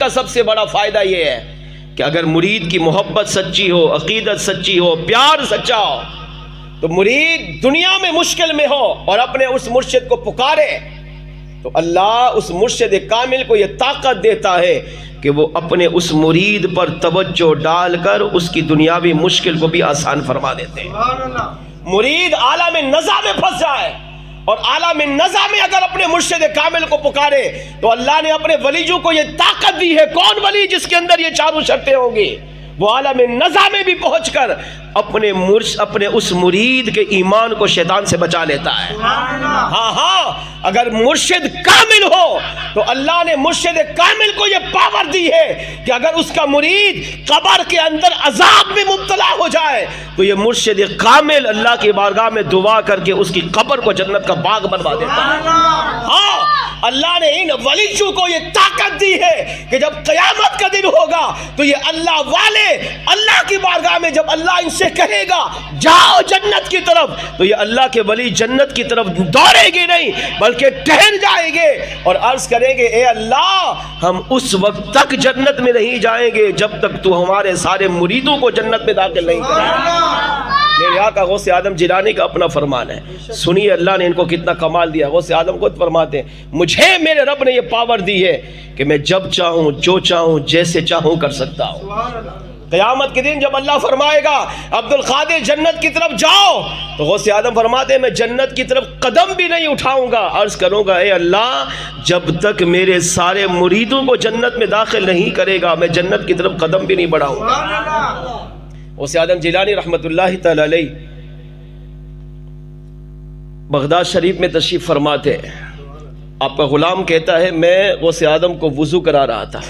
کا سب سے بڑا فائدہ یہ ہے کہ اگر مرید کی محبت سچی ہو، عقیدت سچی ہو، پیار سچا ہو، تو مرید دنیا میں مشکل میں ہو اور اپنے اس مرشد کو پکارے تو اللہ اس مرشد کامل کو یہ طاقت دیتا ہے کہ وہ اپنے اس مرید پر توجہ ڈال کر اس کی دنیاوی مشکل کو بھی آسان فرما دیتے ہیں۔ مرید عالم نزع میں پھنس جائے اور عالم نزع میں اگر اپنے مرشد کامل کو پکارے تو اللہ نے اپنے ولیجوں کو یہ طاقت دی ہے۔ کون ولی جس کے اندر یہ چاروں شرطیں ہوں گی؟ وہ عالم نزع میں بھی پہنچ کر اپنے اس مرید کے ایمان کو شیطان سے بچا لیتا ہے۔ ہاں اگر مرشد کامل ہو تو اللہ نے مرشد کامل کو یہ پاور دی ہے کہ اگر اس کا مرید قبر کے اندر عذاب میں مبتلا ہو جائے تو یہ مرشد کامل اللہ کی بارگاہ میں دعا کر کے اس کی قبر کو جنت کا باغ بنوا دیتا ہے۔ ہاں اللہ نے ان ولیوں کو یہ طاقت دی ہے کہ جب قیامت کا دن ہوگا تو یہ اللہ والے اللہ کی بارگاہ میں جب اللہ ان سے کہے گا جاؤ جنت کی طرف تو یہ اللہ کے ولی جنت کی طرف دوڑے گے نہیں بلکہ ٹہل جائیں گے اور عرض کریں گے اے اللہ ہم اس وقت تک جنت میں نہیں جائیں گے جب تک تو ہمارے سارے مریدوں کو جنت میں داخل نہیں کرے گا۔ میرے آقا غوث اعظم جیلانی کا اپنا فرمان ہے، سنیے اللہ نے ان کو کتنا کمال دیا۔ غوث اعظم خود فرماتے ہیں مجھے میرے رب نے یہ پاور دی ہے کہ میں جب چاہوں جو چاہوں جیسے چاہوں کر سکتا ہوں۔ قیامت کے دن جب اللہ فرمائے گا عبد القادر جنت کی طرف جاؤ تو غوث اعظم فرماتے ہیں میں جنت کی طرف قدم بھی نہیں اٹھاؤں گا، عرض کروں گا اے اللہ جب تک میرے سارے مریدوں کو جنت میں داخل نہیں کرے گا میں جنت کی طرف قدم بھی نہیں بڑھاؤں گا۔ غوث اعظم جیلانی رحمت اللہ تعالی علیہ بغداد شریف میں تشریف فرماتے ہیں۔ آپ کا غلام کہتا ہے میں غوث اعظم کو وضو کرا رہا تھا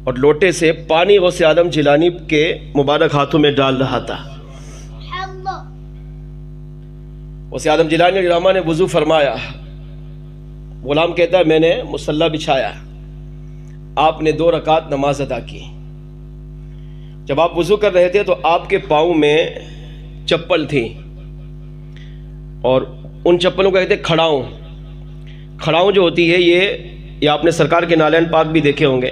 اور لوٹے سے پانی غوث اعظم جیلانی کے مبارک ہاتھوں میں ڈال رہا تھا۔ غوث اعظم جیلانی علیہ الرحمہ نے وضو فرمایا، غلام کہتا ہے میں نے مصلی بچھایا، آپ نے 2 رکعت نماز ادا کی۔ جب آپ وضو کر رہے تھے تو آپ کے پاؤں میں چپل تھی اور ان چپلوں کو کہتے ہیں کھڑاؤں۔ کھڑاؤں جو ہوتی ہے یہ آپ نے سرکار کے نالین پاک بھی دیکھے ہوں گے،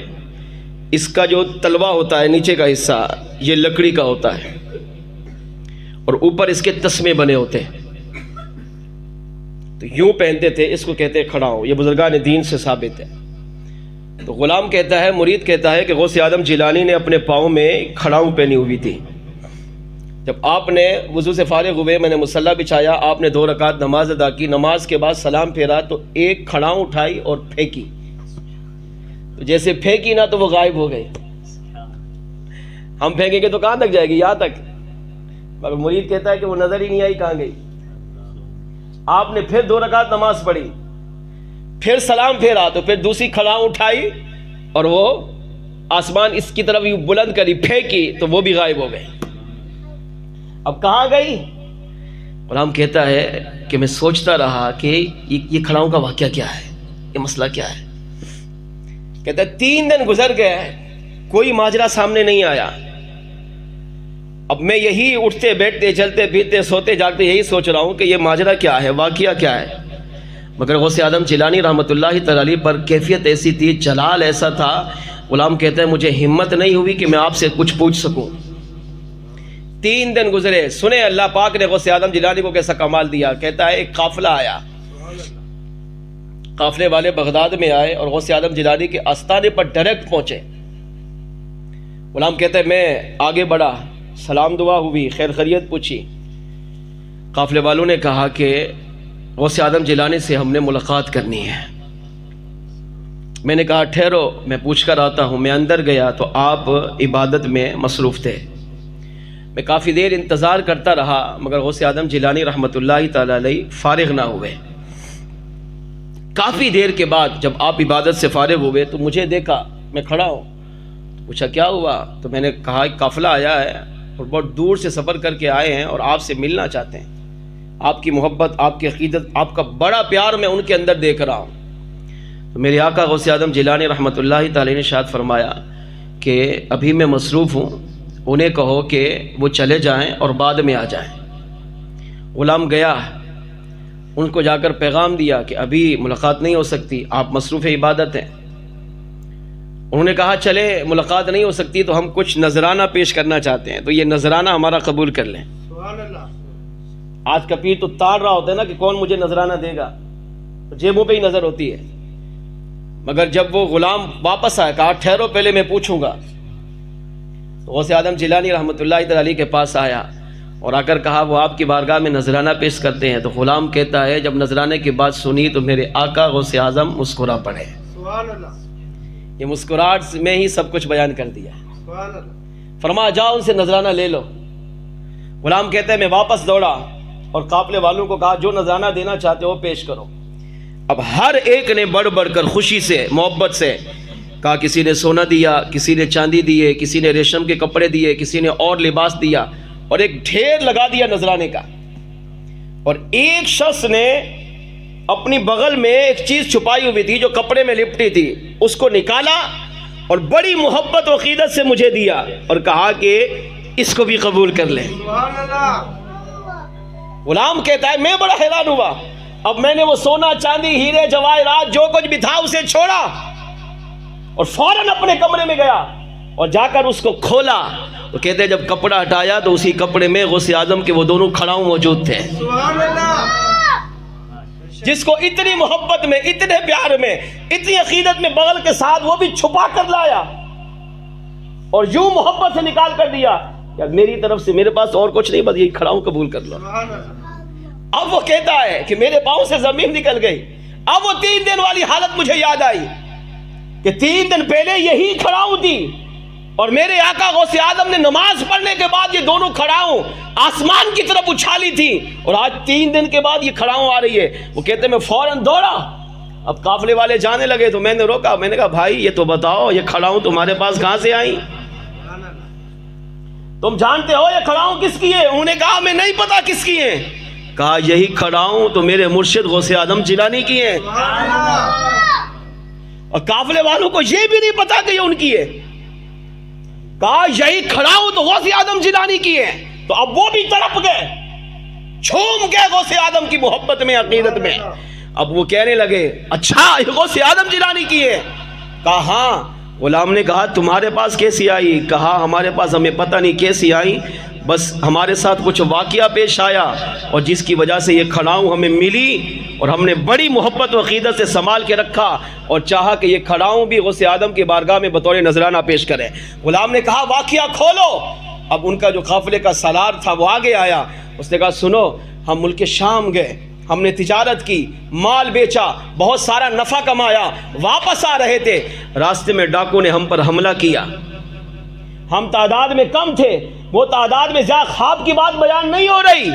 اس کا جو تلوا ہوتا ہے نیچے کا حصہ یہ لکڑی کا ہوتا ہے اور اوپر اس کے تسمے بنے ہوتے ہیں، تو یوں پہنتے تھے، اس کو کہتے ہیں کھڑاؤں۔ یہ بزرگان دین سے ثابت ہے۔ تو غلام کہتا ہے، مرید کہتا ہے کہ غوث اعظم جیلانی نے اپنے پاؤں میں کھڑاؤں پہنی ہوئی تھی۔ جب آپ نے وضو سے فارغ ہوئے میں نے مصلی بچھایا، آپ نے 2 رکعت نماز ادا کی، نماز کے بعد سلام پھیرا تو ایک کھڑاؤں اٹھائی اور پھینکی، تو جیسے پھینکی نا تو وہ غائب ہو گئی۔ ہم پھینکیں گے تو کہاں تک جائے گی؟ یہاں تک، مگر مرید کہتا ہے کہ وہ نظر ہی نہیں آئی کہاں گئی۔ آپ نے پھر 2 رکعت نماز پڑھی، پھر سلام پھیرا تو پھر دوسری کھڑاؤں اٹھائی اور وہ آسمان اس کی طرف بلند کری، پھینکی تو وہ بھی غائب ہو گئی۔ اب کہاں گئی؟ غلام کہتا ہے کہ میں سوچتا رہا کہ یہ کھڑاؤں کا واقعہ کیا ہے، یہ مسئلہ کیا ہے۔ کہتا ہے 3 دن گزر گئے کوئی ماجرا سامنے نہیں آیا۔ اب میں یہی اٹھتے بیٹھتے چلتے پھرتے سوتے جاگتے یہی سوچ رہا ہوں کہ یہ ماجرا کیا ہے، واقعہ کیا ہے۔ مگر غوث اعظم جیلانی رحمت اللہ تعالی علیہ پر کیفیت ایسی تھی، جلال ایسا تھا، غلام کہتا ہے مجھے ہمت نہیں ہوئی کہ میں آپ سے کچھ پوچھ سکوں۔ 3 دن گزرے، سنیں اللہ پاک نے غوث اعظم جیلانی کو کیسا کمال دیا۔ کہتا ہے ایک قافلہ آیا، قافلے والے بغداد میں آئے اور غوث اعظم جیلانی کے آستانے پر ڈائریکٹ پہنچے۔ غلام کہتا ہے میں آگے بڑھا، سلام دعا ہوئی، خیر خیریت پوچھی۔ قافلے والوں نے کہا کہ غوث اعظم جیلانی سے ہم نے ملاقات کرنی ہے۔ میں نے کہا ٹھہرو میں پوچھ کر آتا ہوں۔ میں اندر گیا تو آپ عبادت میں مصروف تھے۔ میں کافی دیر انتظار کرتا رہا مگر غوث اعظم جیلانی رحمت اللہ تعالی علیہ فارغ نہ ہوئے۔ کافی دیر کے بعد جب آپ عبادت سے فارغ ہوئے تو مجھے دیکھا، میں کھڑا ہوں، پوچھا کیا ہوا؟ تو میں نے کہا ایک قافلہ آیا ہے اور بہت دور سے سفر کر کے آئے ہیں اور آپ سے ملنا چاہتے ہیں، آپ کی محبت، آپ کی عقیدت، آپ کا بڑا پیار میں ان کے اندر دیکھ رہا ہوں۔ تو میرے آقا غوث اعظم جیلانی رحمت اللہ تعالی نے ارشاد فرمایا کہ ابھی میں مصروف ہوں، انہیں کہو کہ وہ چلے جائیں اور بعد میں آ جائیں۔ غلام گیا، ان کو جا کر پیغام دیا کہ ابھی ملاقات نہیں ہو سکتی، آپ مصروف عبادت ہیں۔ انہوں نے کہا چلے ملاقات نہیں ہو سکتی تو ہم کچھ نذرانہ پیش کرنا چاہتے ہیں، تو یہ نذرانہ ہمارا قبول کر لیں۔ آج کا پیر تو تاڑ رہا ہوتا ہے نا کہ کون مجھے نذرانہ دے گا، جیبوں پہ ہی نظر ہوتی ہے، مگر جب وہ غلام واپس آیا کہا ٹھہرو پہلے میں پوچھوں گا، تو غوث اعظم جیلانی رحمۃ اللہ تعالی کے پاس آیا اور آ کر کہا وہ آپ کی بارگاہ میں نذرانہ پیش کرتے ہیں۔ تو غلام کہتا ہے جب نذرانے کی بات سنی تو میرے آقا غوث اعظم مسکرا پڑے۔ یہ مسکراہٹ میں ہی سب کچھ بیان کر دیا۔ فرمایا جاؤ ان سے نذرانہ لے لو۔ غلام کہتا ہے میں واپس دوڑا اور قافلے والوں کو کہا جو نذرانہ دینا چاہتے ہو پیش کرو۔ اب ہر ایک نے بڑھ بڑھ کر خوشی سے محبت سے کہا، کسی نے سونا دیا، کسی نے چاندی دیے، کسی نے ریشم کے کپڑے دیے، کسی نے اور لباس دیا، اور ایک ڈھیر لگا دیا نذرانے کا۔ اور ایک شخص نے اپنی بغل میں ایک چیز چھپائی ہوئی تھی جو کپڑے میں لپٹی تھی، اس کو نکالا اور بڑی محبت و عقیدت سے مجھے دیا اور کہا کہ اس کو بھی قبول کر لیں۔ غلام کہتا ہے میں بڑا حیران ہوا، اب میں نے وہ سونا چاندی ہیرے جواہرات جو کچھ بھی تھا اسے چھوڑا اور فوراً اپنے کمرے میں گیا اور جا کر اس کو کھولا تو کہتے ہیں جب کپڑا ہٹایا تو اسی کپڑے میں غوث اعظم کے وہ دونوں کھڑاؤں موجود تھے، جس کو اتنی محبت میں، اتنے پیار میں، اتنی عقیدت میں بغل کے ساتھ وہ بھی چھپا کر لایا اور یوں محبت سے نکال کر دیا کہ میری طرف سے میرے پاس اور کچھ نہیں، بس یہ کھڑاؤں قبول کر لو۔ اب وہ کہتا ہے کہ میرے پاؤں سے زمین نکل گئی۔ اب وہ 3 دن والی حالت مجھے یاد آئی کہ 3 دن پہلے یہی کھڑاؤں تھی اور میرے آقا غوث اعظم نے نماز پڑھنے کے بعد یہ دونوں کھڑاؤں آسمان کی طرف اچھالی تھی اور آج 3 دن کے بعد یہ کھڑاؤں آ رہی ہے۔ وہ کہتے ہیں میں فوراً دوڑا، اب قافلے والے جانے لگے تو میں نے روکا، میں نے کہا بھائی یہ تو بتاؤ یہ کھڑاؤں تمہارے پاس کہاں سے آئیں؟ تم جانتے ہو یہ کھڑاؤں کس کی ہے؟ انہوں نے کہا میں نہیں پتا کس کی ہیں۔ کہا یہی کھڑاؤں تو میرے مرشد غوث اعظم جیلانی کی ہیں، اور قافلے والوں کو یہ بھی نہیں پتا کہ یہ ان کی ہے۔ کہا یہی کھڑاؤں تو غوث اعظم جیلانی کی ہے۔ تو اب وہ بھی تڑپ گئے، جھوم گئے غوث اعظم کی محبت میں، عقیدت میں۔ اب وہ کہنے لگے اچھا یہ غوث اعظم جیلانی کی ہے؟ کہا ہاں۔ غلام نے کہا تمہارے پاس کیسی آئی؟ کہا ہمارے پاس ہمیں پتہ نہیں کیسی آئی، بس ہمارے ساتھ کچھ واقعہ پیش آیا اور جس کی وجہ سے یہ کھڑاؤں ہمیں ملی اور ہم نے بڑی محبت و عقیدت سے سنبھال کے رکھا اور چاہا کہ یہ کھڑاؤں بھی غوث اعظم کی بارگاہ میں بطور نذرانہ پیش کریں۔ غلام نے کہا واقعہ کھولو۔ اب ان کا جو قافلے کا سالار تھا وہ آگے آیا، اس نے کہا سنو ہم ملک شام گئے، ہم نے تجارت کی، مال بیچا، بہت سارا نفع کمایا، واپس آ رہے تھے، راستے میں ڈاکو نے ہم پر حملہ کیا، ہم تعداد میں کم تھے، وہ تعداد میں زیادہ، خواب کی بات بیان نہیں ہو رہی،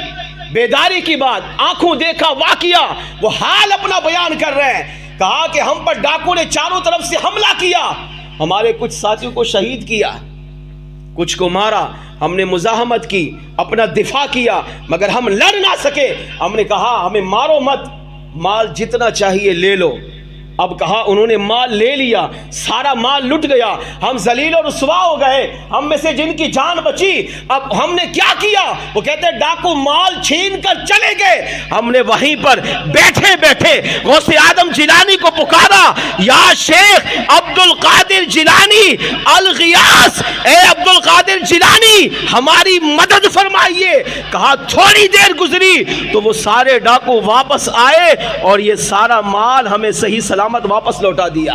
بیداری کی بات، آنکھوں دیکھا واقعہ، وہ حال اپنا بیان کر رہے ہیں۔ کہا کہ ہم پر ڈاکو نے چاروں طرف سے حملہ کیا، ہمارے کچھ ساتھیوں کو شہید کیا، کچھ کو مارا، ہم نے مزاحمت کی، اپنا دفاع کیا، مگر ہم لڑ نہ سکے۔ ہم نے کہا ہمیں مارو مت، مال جتنا چاہیے لے لو۔ اب کہا انہوں نے مال لے لیا، سارا مال لٹ گیا، ہم ذلیل اور رسوا ہو گئے، ہم میں سے جن کی جان بچی اب ہم نے کیا کیا؟ وہ کہتے ہیں ڈاکو مال چھین کر چلے گئے، ہم نے وہیں پر بیٹھے بیٹھے غوث اعظم جیلانی کو پکارا، یا شیخ عبد القادر جیلانی الغیاث، اے عبد القادر جیلانی ہماری مدد فرمائیے۔ کہا تھوڑی دیر گزری تو وہ سارے ڈاکو واپس آئے اور یہ سارا مال ہمیں صحیح سلامت واپس لوٹا دیا،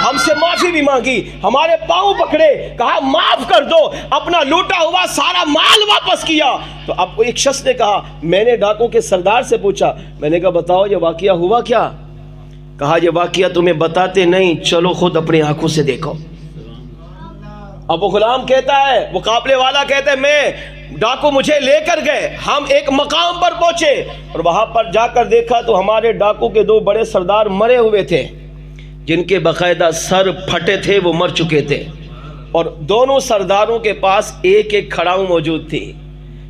ہم سے معافی بھی مانگی، ہمارے پاؤں پکڑے، کہا معاف کر دو، اپنا لوٹا ہوا سارا مال واپس کیا۔ تو اب ایک شخص نے کہا میں نے ڈاکو کے سردار سے پوچھا، میں نے کہا بتاؤ یہ واقعہ ہوا کیا؟ کہا یہ واقعہ تمہیں بتاتے نہیں، چلو خود اپنی آنکھوں سے دیکھو۔ اب وہ غلام کہتا ہے، وہ قافلے والا کہتا ہے میں ڈاکو مجھے لے کر گئے، ہم ایک مقام پر پہنچے اور وہاں پر جا کر دیکھا تو ہمارے ڈاکو کے 2 بڑے سردار مرے ہوئے تھے، جن کے باقاعدہ سر پھٹے تھے، وہ مر چکے تھے، اور دونوں سرداروں کے پاس ایک ایک کھڑاؤں موجود تھی۔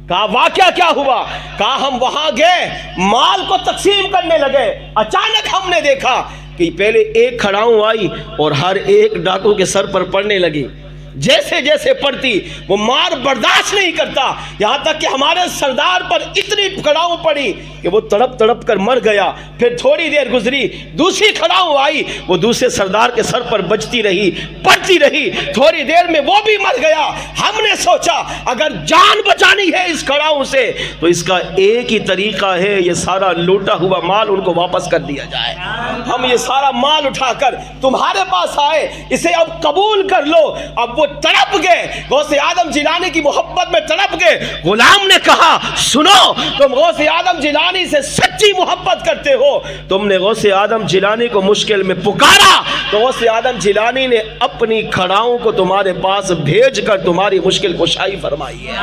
کہا واقعہ کیا ہوا؟ کہا ہم وہاں گئے، مال کو تقسیم کرنے لگے، اچانک ہم نے دیکھا کہ پہلے ایک کھڑاؤں آئی اور ہر ایک ڈاکو کے سر پر پڑنے لگی، جیسے جیسے پڑتی وہ مار برداشت نہیں کرتا، یہاں تک کہ ہمارے سردار پر اتنی کھڑاؤں پڑی کہ وہ تڑپ تڑپ کر مر گیا۔ پھر تھوڑی دیر گزری، دوسری کھڑاؤں آئی، وہ دوسرے سردار کے سر پر بجتی رہی، پڑتی رہی، تھوڑی دیر میں وہ بھی مر گیا۔ ہم نے سوچا اگر جان بچانی ہے اس کھڑاؤں سے تو اس کا ایک ہی طریقہ ہے، یہ سارا لوٹا ہوا مال ان کو واپس کر دیا جائے۔ ہم یہ سارا مال اٹھا کر تمہارے پاس آئے، اسے اب قبول کر لو۔ اب وہ تڑپ گئے، غوث آدم جیلانی کی محبت میں تڑپ گئے۔ غلام نے کہا سنو، تم غوث آدم جیلانی سے سچی محبت کرتے ہو، تم نے غوث آدم جیلانی کو مشکل میں پکارا تو غوث آدم جیلانی نے اپنی کھڑاؤں کو تمہارے پاس بھیج کر تمہاری مشکل کشائی فرمائی ہے۔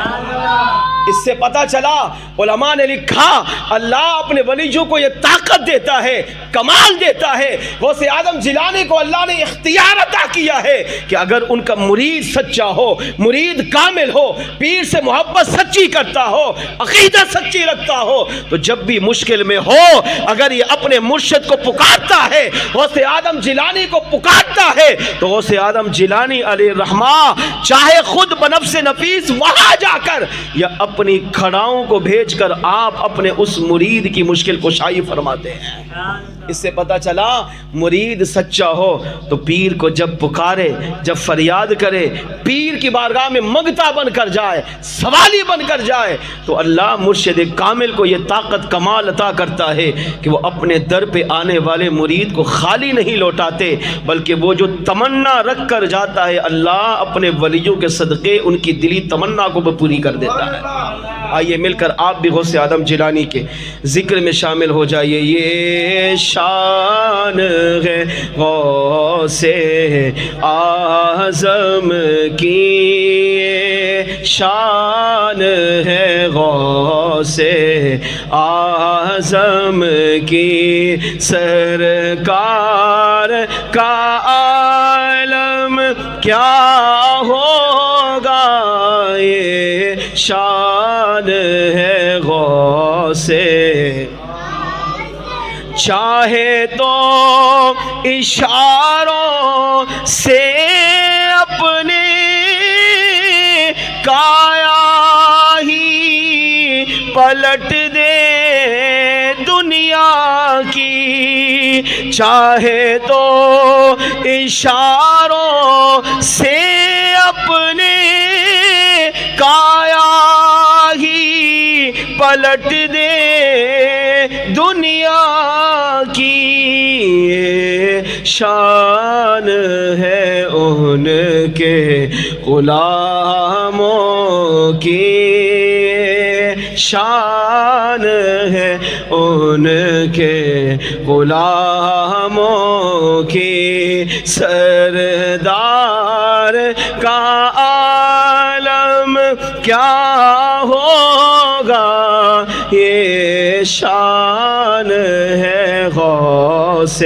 اس سے پتا چلا، علماء نے لکھا، اللہ اپنے ولیوں کو یہ طاقت دیتا ہے، کمال دیتا ہے۔ غوث آدم جیلانی کو اللہ نے اختیار عطا کیا ہے کہ اگر ان کا مرید سچا ہو، مرید کامل ہو، پیر سے محبت سچی کرتا ہو، عقیدہ سچی رکھتا ہو، تو جب بھی مشکل میں ہو اگر یہ اپنے مرشد کو پکارتا ہے، غوث آدم جیلانی کو پکارتا ہے، تو غوث آدم جیلانی علیہ الرحمہ چاہے خود بنفس نفیس وہاں جا کر یا اپنی کھڑاؤں کو بھیج کر آپ اپنے اس مرید کی مشکل کشائی فرماتے ہیں۔ اس سے پتا چلا مرید سچا ہو تو پیر کو جب پکارے، جب فریاد کرے، پیر کی بارگاہ میں منگتا بن کر جائے، سوالی بن کر جائے، تو اللہ مرشد کامل کو یہ طاقت کمال عطا کرتا ہے کہ وہ اپنے در پہ آنے والے مرید کو خالی نہیں لوٹاتے، بلکہ وہ جو تمنا رکھ کر جاتا ہے اللہ اپنے ولیوں کے صدقے ان کی دلی تمنا کو بھی پوری کر دیتا ہے۔ آئیے مل کر آپ بھی غوث آدم جیلانی کے ذکر میں شامل ہو جائیے۔ یہ شان ہے غوث اعظم کی، شان ہے غوث اعظم کی، سرکار کا عالم کیا ہوگا، یہ شان ہے غوث، چاہے تو اشاروں سے اپنے کایا ہی پلٹ دے دنیا کی، چاہے تو اشاروں سے اپنے کایا ہی پلٹ دے دنیا کی، شان ہے ان کے غلاموں کی، شان ہے ان کے غلاموں کی، سردار کا عالم کیا ہوگا، یہ شان ہے غوث